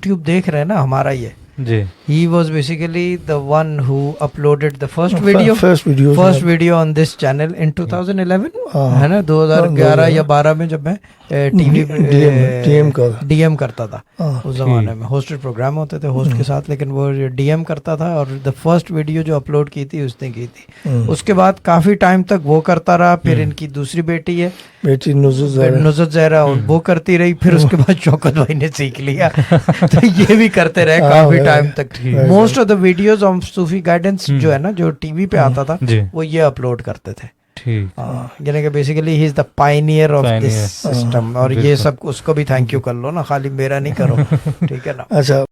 YouTube देख रहे हैं ना, हमारा ही है जी। He was basically the one who uploaded the first video on this channel in 2011 है ना, 2011 या 12 में, जब मैं टीवी डीएम करता था। उस जमाने में होस्टेड प्रोग्राम होते थे होस्ट के साथ, लेकिन वो डीएम करता था और द फर्स्ट वीडियो जो अपलोड की थी उसने की थी। उसके बाद काफी टाइम तक वो करता रहा। फिर इनकी दूसरी बेटी है, बेटी नुज़रत ज़हरा, वो करती रही। फिर उसके बाद शौकत भाई ने सीख लिया तो ये भी करते रहे काफी टाइम तक। Most of the videos of Sufi guidance जो है ना, जो टीवी पे आता था, वो ये अपलोड करते थे। यानी कि basically he is the Pioneer of this system. और ये सब उसको भी थैंक यू कर लो ना, खाली मेरा नहीं करो, ठीक है ना। अच्छा।